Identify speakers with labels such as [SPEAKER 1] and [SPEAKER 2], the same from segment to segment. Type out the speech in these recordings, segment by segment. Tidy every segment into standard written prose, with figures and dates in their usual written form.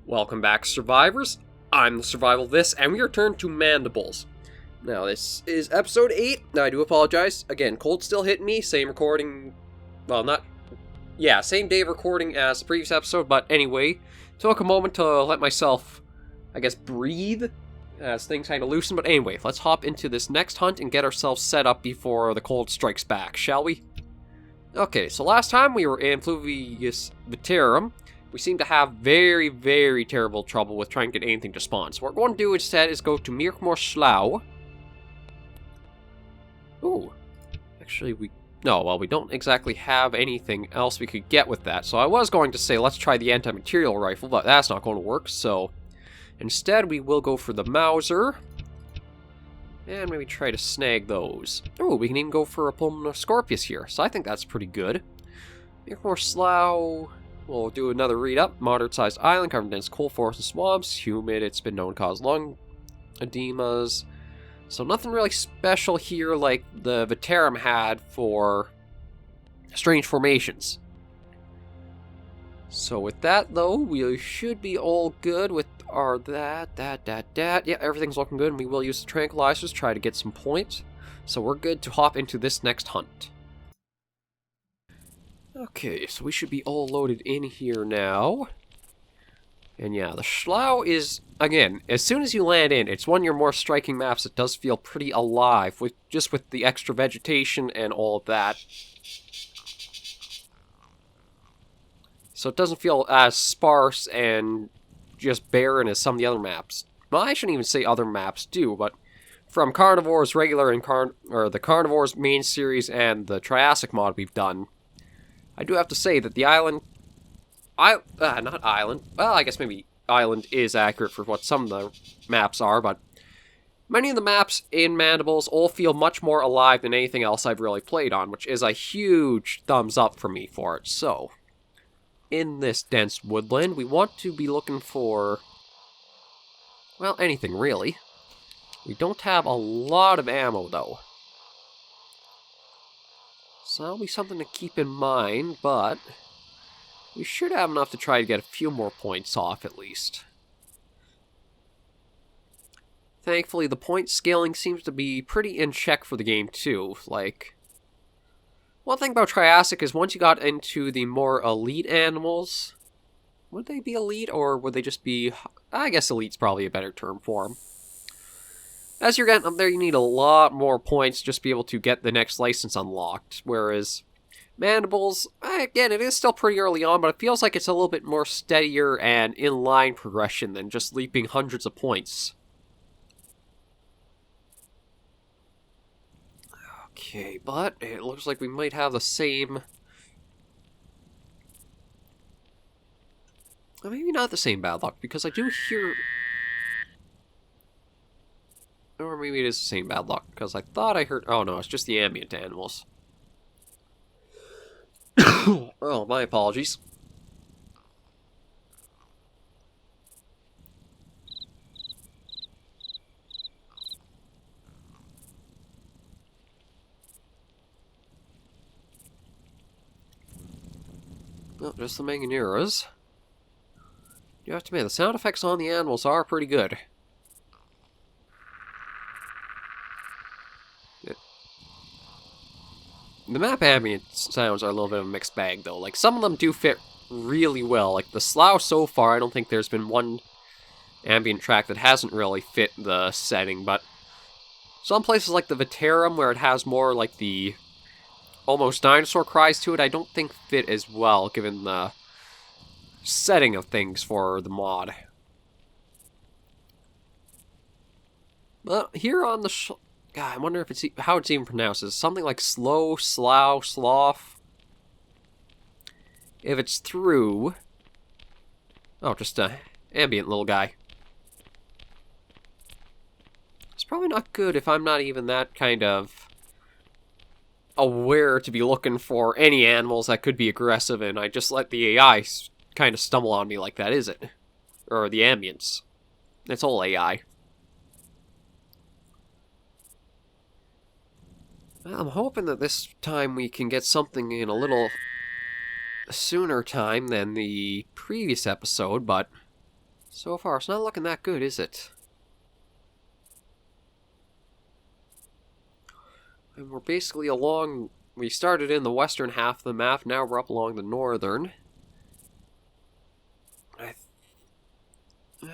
[SPEAKER 1] Welcome back, survivors. I'm the SurvivalVis, and we return to Mandibles. Now, this is episode 8. Now, I do apologize. Again, cold still hitting me. Same recording. Well, not. Yeah, same day of recording as the previous episode, but anyway, took a moment to let myself, I guess, breathe as things kind of loosen. But anyway, let's hop into this next hunt and get ourselves set up before the cold strikes back, shall we? Okay, so last time we were in Fluvius Veterum. We seem to have very, very terrible trouble with trying to get anything to spawn. So what we're going to do instead is go to Slough. Ooh. Actually, we don't exactly have anything else we could get with that. So I was going to say, let's try the anti-material rifle, but that's not going to work. So instead, we will go for the Mauser. And maybe try to snag those. Oh, we can even go for a Pulmonoscorpius here. So I think that's pretty good. Slough. We'll do another read-up. Moderate-sized island covered in dense coal forests and swamps. Humid, it's been known to cause lung edemas. So nothing really special here like the Veterum had for strange formations. So with that, though, we should be all good with our that. Yeah, everything's looking good, and we will use the tranquilizers to try to get some points. So we're good to hop into this next hunt. Okay, so we should be all loaded in here now. And yeah, the Slough is, again, as soon as you land in, it's one of your more striking maps. It does feel pretty alive, with the extra vegetation and all of that. So it doesn't feel as sparse and just barren as some of the other maps. Well, I shouldn't even say other maps do, but from Carnivores regular and the Carnivores main series and the Triassic mod we've done, I do have to say that the island... not island. Well, I guess maybe island is accurate for what some of the maps are, but many of the maps in Mandibles all feel much more alive than anything else I've really played on, which is a huge thumbs up for me for it. So, in this dense woodland, we want to be looking for... well, anything, really. We don't have a lot of ammo, though. So that'll be something to keep in mind, but we should have enough to try to get a few more points off, at least. Thankfully, the point scaling seems to be pretty in check for the game, too. Like, one thing about Triassic is once you got into the more elite animals, would they be elite, or would they just be... I guess elite's probably a better term for them. As you're getting up there, you need a lot more points just to be able to get the next license unlocked. Whereas Mandibles, again, it is still pretty early on, but it feels like it's a little bit more steadier and in-line progression than just leaping hundreds of points. Okay, but it looks like we might have the same... well, maybe not the same bad luck, because I do hear... or maybe it is the same bad luck, because I thought I heard... oh no, it's just the ambient animals. Oh, my apologies. Oh, just the Manganeras. You have to admit, the sound effects on the animals are pretty good. The map ambient sounds are a little bit of a mixed bag, though. Like, some of them do fit really well. Like, the Slough so far, I don't think there's been one ambient track that hasn't really fit the setting, but some places like the Veterum, where it has more, like, the almost dinosaur cries to it, I don't think fit as well, given the setting of things for the mod. But here on the... God, I wonder if it's how it's even pronounced. Is it something like slow, slough, slough? If it's through... oh, just a ambient little guy. It's probably not good if I'm not even that kind of aware to be looking for any animals that could be aggressive, and I just let the AI kind of stumble on me like that, is it? Or the ambience. It's all AI. Well, I'm hoping that this time we can get something in a little sooner time than the previous episode, but So far, it's not looking that good, is it? And we're basically along... We started in the western half of the map, now we're up along the northern. I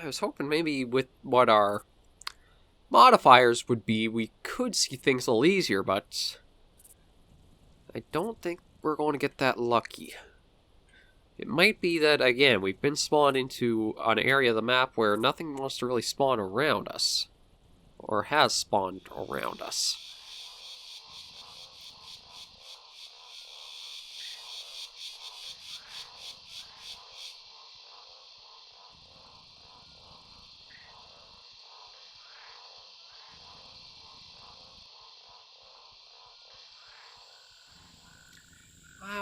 [SPEAKER 1] was hoping maybe with what our modifiers would be, we could see things a little easier, but I don't think we're going to get that lucky. It might be that, again, we've been spawned into an area of the map where nothing wants to really spawn around us. Or has spawned around us.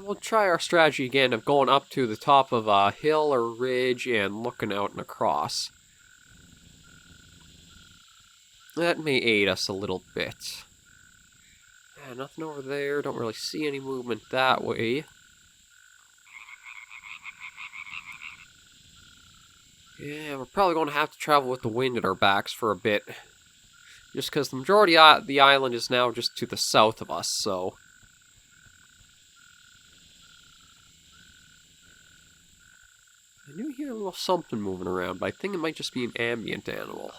[SPEAKER 1] We'll try our strategy again of going up to the top of a hill or ridge and looking out and across. That may aid us a little bit. Nothing over there. Don't really see any movement that way. Yeah, we're probably going to have to travel with the wind at our backs for a bit. Just because the majority of the island is now just to the south of us, so... I do hear a little something moving around, but I think it might just be an ambient animal.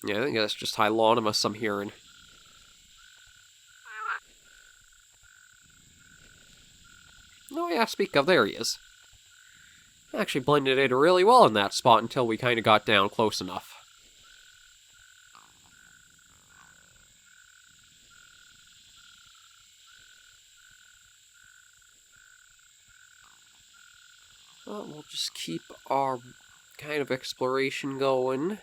[SPEAKER 1] Yeah, I think that's just Hylonomus I'm hearing. Oh yeah, speak of, there he is. Actually blended in really well in that spot until we kind of got down close enough. Well, we'll just keep our kind of exploration going.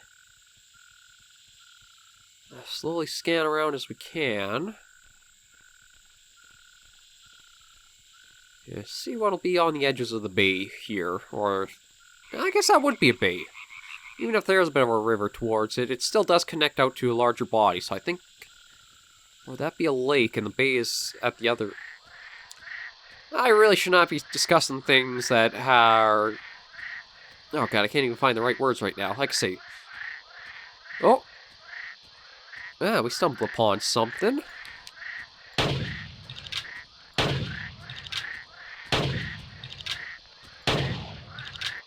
[SPEAKER 1] Slowly scan around as we can. Yeah, see what'll be on the edges of the bay here, or... I guess that would be a bay. Even if there's a bit of a river towards it, it still does connect out to a larger body, so I think... Would that be a lake, and the bay is at the other... I really should not be discussing things that are... Oh god, I can't even find the right words right now. Like I say... Oh! Ah, we stumbled upon something.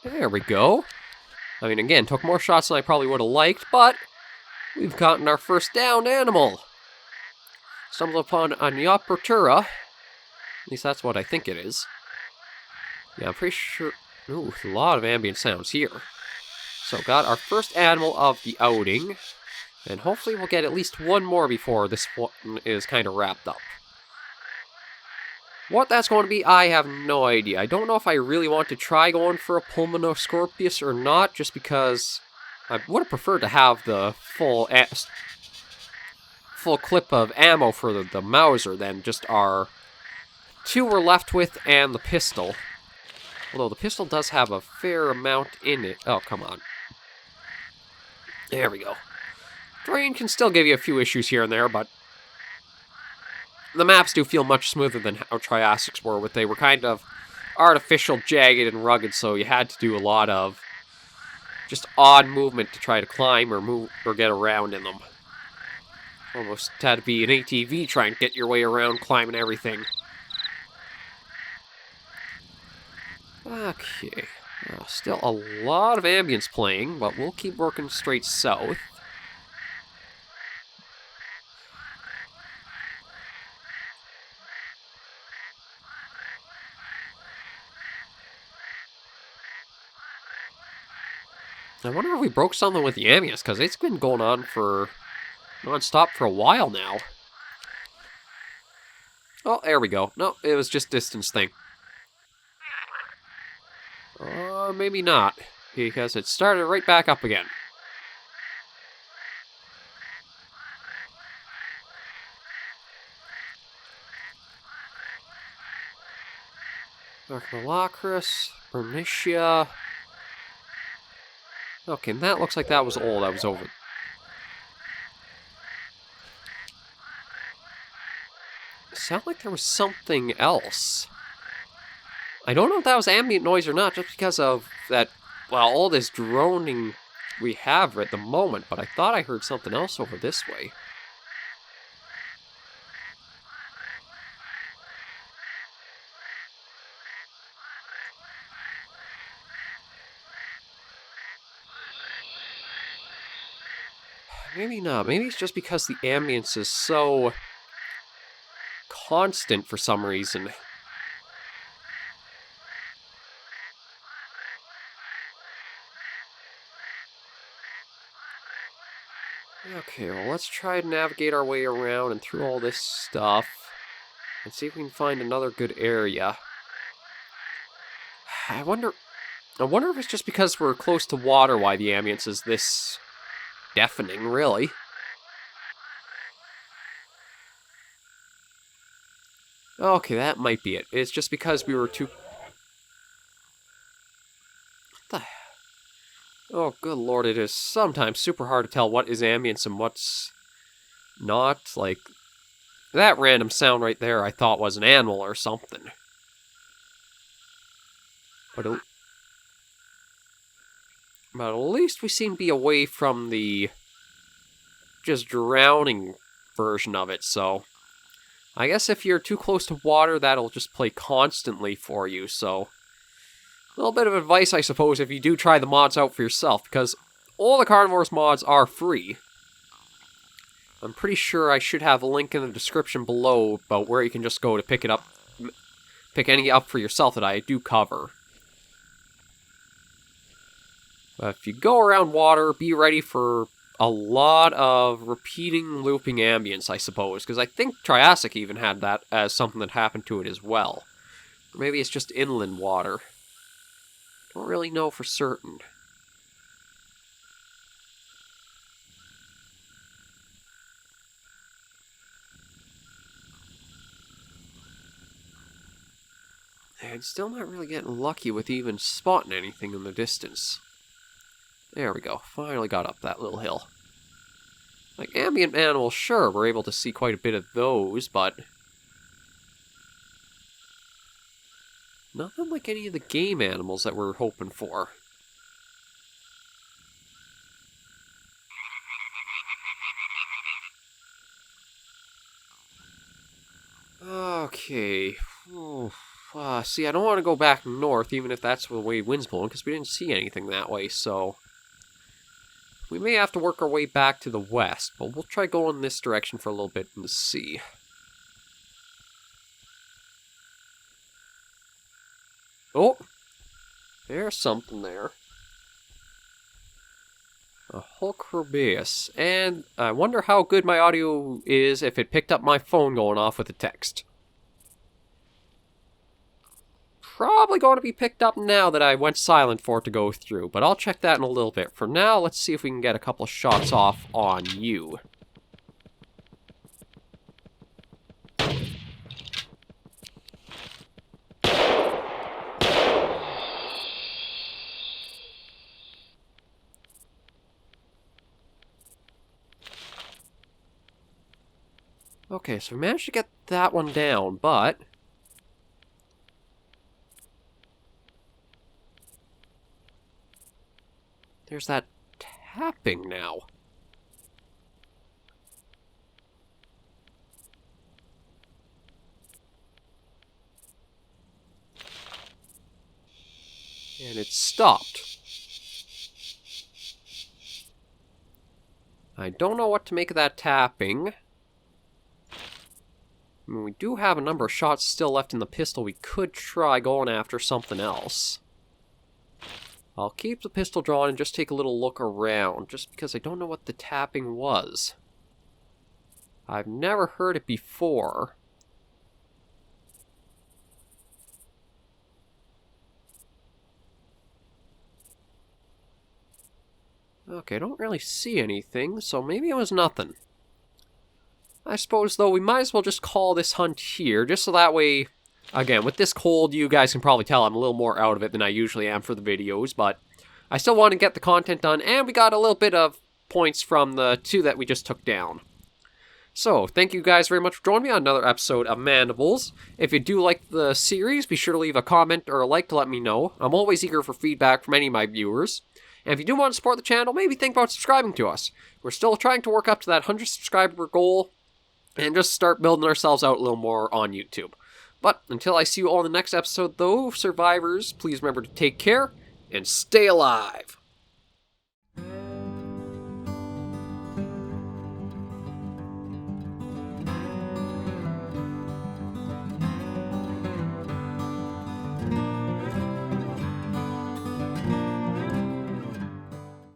[SPEAKER 1] There we go. I mean, again, took more shots than I probably would have liked, but we've gotten our first downed animal. Stumbled upon a Neopertura. At least that's what I think it is. Yeah, I'm pretty sure... Ooh, a lot of ambient sounds here. So, got our first animal of the outing. And hopefully we'll get at least one more before this one is kind of wrapped up. What that's going to be, I have no idea. I don't know if I really want to try going for a Pulmonoscorpius or not, just because I would have preferred to have the full clip of ammo for the Mauser than just our two we're left with and the pistol. Although the pistol does have a fair amount in it. Oh, come on. There we go. Terrain can still give you a few issues here and there, but the maps do feel much smoother than how Triassics were. They were kind of artificial, jagged, and rugged, so you had to do a lot of just odd movement to try to climb or move or get around in them. Almost had to be an ATV trying to get your way around climbing everything. Okay. Still a lot of ambience playing, but we'll keep working straight south. I wonder if we broke something with the Ambience, because it's been going on for non-stop for a while now. Oh, there we go. No, it was just distance thing. Or maybe not, because it started right back up again. Archolacris, Bernicia. Okay, and that looks like that was all that was over. It sounded like there was something else. I don't know if that was ambient noise or not, just because of that well, all this droning we have at the moment, but I thought I heard something else over this way. Maybe not. Maybe it's just because the ambience is so constant for some reason. Okay, well, let's try to navigate our way around and through all this stuff and see if we can find another good area. I wonder if it's just because we're close to water why the ambience is this deafening, really. Okay, that might be it. It's just because we were too... What the... Oh, good lord, it is sometimes super hard to tell what is ambience and what's not. Like, that random sound right there I thought was an animal or something. But at least we seem to be away from the just drowning version of it, so... I guess if you're too close to water, that'll just play constantly for you, so... A little bit of advice, I suppose, if you do try the mods out for yourself, because all the carnivores mods are free. I'm pretty sure I should have a link in the description below about where you can just go to pick it up, pick any up for yourself that I do cover. But if you go around water, be ready for a lot of repeating, looping ambience, I suppose, because I think Triassic even had that as something that happened to it as well. Or maybe it's just inland water. Don't really know for certain. And still not really getting lucky with even spotting anything in the distance. There we go. Finally got up that little hill. Like, ambient animals, sure, we're able to see quite a bit of those, but... nothing like any of the game animals that we're hoping for. Okay. See, I don't want to go back north, even if that's the way wind's blowing, because we didn't see anything that way, so... we may have to work our way back to the west, but we'll try going this direction for a little bit and see. Oh! There's something there. A Hulkrobeus. And I wonder how good my audio is if it picked up my phone going off with a text. Probably going to be picked up now that I went silent for it to go through, but I'll check that in a little bit. For now, let's see if we can get a couple of shots off on you. Okay, so we managed to get that one down, but... there's that tapping now. And it stopped. I don't know what to make of that tapping. I mean, we do have a number of shots still left in the pistol. We could try going after something else. I'll keep the pistol drawn and just take a little look around, just because I don't know what the tapping was. I've never heard it before. Okay, I don't really see anything, so maybe it was nothing. I suppose, though, we might as well just call this hunt here, just so that way... again, with this cold, you guys can probably tell I'm a little more out of it than I usually am for the videos, but I still want to get the content done, and we got a little bit of points from the two that we just took down. So, thank you guys very much for joining me on another episode of Mandibles. If you do like the series, be sure to leave a comment or a like to let me know. I'm always eager for feedback from any of my viewers. And if you do want to support the channel, maybe think about subscribing to us. We're still trying to work up to that 100 subscriber goal and just start building ourselves out a little more on YouTube. But until I see you all in the next episode, though, survivors, please remember to take care and stay alive.